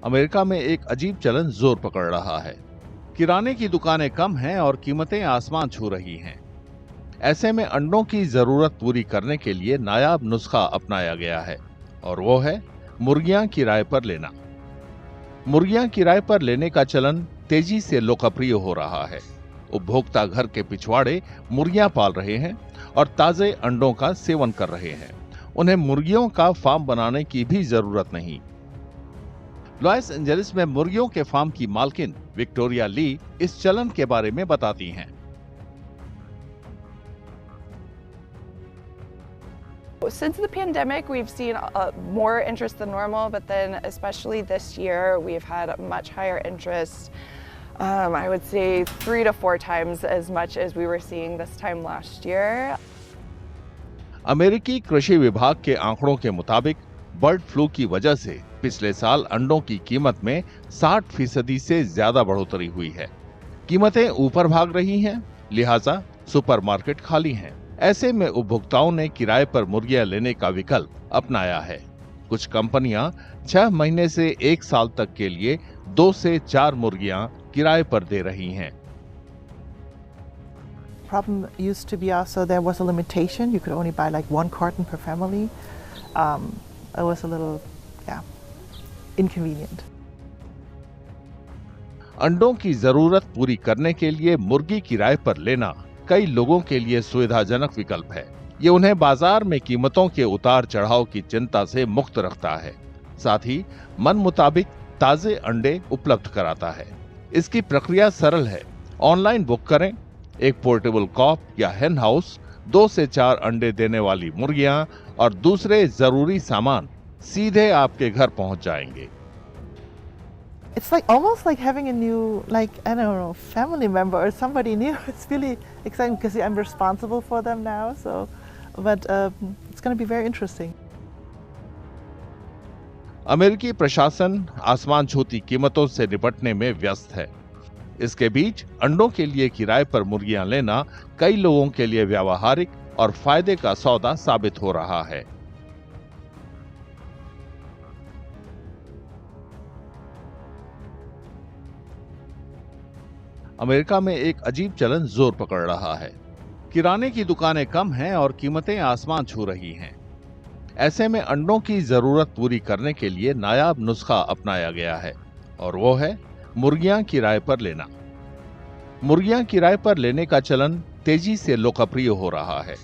America में एक अजीब चलन जोर पकड़ रहा है। किराने की दुकानें कम हैं और कीमतें आसमान छू रही हैं। ऐसे में अंडों की जरूरत पूरी करने के लिए नायाब नुस्खा अपनाया गया है और वो है मुर्गियां किराए पर लेना। मुर्गियां किराए पर लेने का चलन तेजी से लोकप्रिय हो रहा है। उपभोक्ता घर के पिछवाड़े मुर्गियां पाल रहे हैं और ताजे अंडों का सेवन कर रहे हैं। उन्हें मुर्गियों का फार्म बनाने की भी जरूरत नहीं। लॉस एंजलिस में मुर्गियों के फार्म की मालकिन विक्टोरिया ली इस चलन के बारे में बताती हैं। Since the pandemic, we've seen more interest than normal, but then especially this year, we've had much higher interest. I would say 3 to 4 times as much as we were seeing this time last year. अमेरिकी कृषि विभाग के आंकड़ों के मुताबिक bird flu की वजह से पिछले साल अंडों की कीमत में 60% से ज्यादा बढ़ोतरी हुई है। कीमतें ऊपर भाग रही हैं, लिहाजा सुपरमार्केट खाली हैं। ऐसे में उपभोक्ताओं ने किराए पर मुर्गियां लेने का विकल्प अपनाया है। कुछ कंपनियां 6 महीने से 1 साल तक के लिए 2 से 4 मुर्गियां किराए पर दे रही हैं। Problem used to be also there was a limitation. You could only buy like 1 carton per family. It was a little, inconvenient. अंडों की जरूरत पूरी करने के लिए मुर्गी किराए पर लेना कई लोगों के लिए सुविधाजनक विकल्प है। ये उन्हें बाजार में कीमतों के उतार चढ़ाव की चिंता से मुक्त रखता है। साथ ही मन मुताबिक ताजे अंडे उपलब्ध कराता है। इसकी प्रक्रिया सरल है। ऑनलाइन बुक करें, एक पोर्टेबल कॉप या हेन हाउस, 2 से 4 अंडे देने वाली मुर्गियां और दूसरे जरूरी सामान सीधे आपके घर पहुंच जाएंगे। It's like almost like having a new, like, I don't know, family member or somebody new. It's really exciting because I'm responsible for them now. But it's going to be very interesting. अमेरिकी प्रशासन आसमान छूती कीमतों से निपटने में व्यस्त है। इसके बीच अंडों के लिए किराए पर मुर्गियां लेना कई लोगों के लिए व्यावहारिक और फायदे का सौदा साबित हो रहा है। अमेरिका में एक अजीब चलन जोर पकड़ रहा है। किराने की दुकानें कम हैं और कीमतें आसमान छू रही हैं। ऐसे में अंडों की जरूरत पूरी करने के लिए नायाब नुस्खा अपनाया गया है और वो है मुर्गियां किराए पर लेना। मुर्गियां किराए पर लेने का चलन तेजी से लोकप्रिय हो रहा है।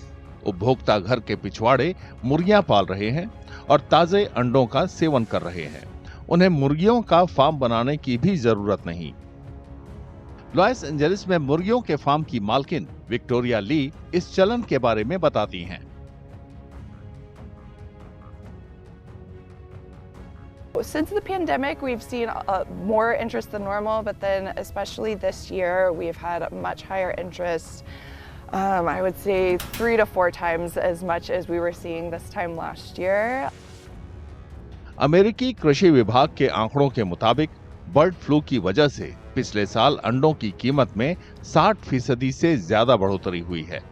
उपभोक्ता घर के पिछवाड़े मुर्गियां पाल रहे हैं और ताजे अंडों का सेवन कर रहे हैं। उन्हें मुर्गियों का फार्म बनाने की भी जरूरत नहीं। लॉस एंजलिस में मुर्गियों के फार्म की मालकिन विक्टोरिया ली इस चलन के बारे में बताती हैं। Since the pandemic, we've seen more interest than normal, but then especially this year, we've had much higher interest. I would say 3 to 4 times as much as we were seeing this time last year. अमेरिकी कृषि विभाग के आंकड़ों के मुताबिक bird flu की वजह से पिछले साल अंडों की कीमत में 60% से ज्यादा बढ़ोतरी हुई है।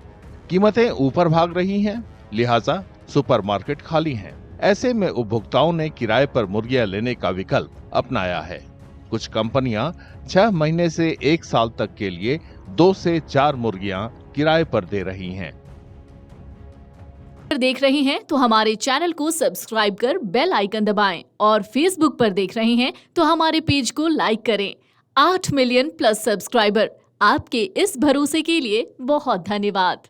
कीमतें ऊपर भाग रही हैं, लिहाजा सुपरमार्केट खाली हैं। ऐसे में उपभोक्ताओं ने किराए पर मुर्गियां लेने का विकल्प अपनाया है। कुछ कंपनियां 6 महीने से 1 साल तक के लिए 2 से 4 मुर्गियां किराए पर दे रही हैं। देख रहे हैं तो हमारे चैनल को सब्सक्राइब कर बेल आइकन दबाएं और फेसबुक पर देख रहे हैं तो हमारे पेज को लाइक करें। 8 मिलियन प्लस सब्सक्राइबर, आपके इस भरोसे के लिए बहुत धन्यवाद।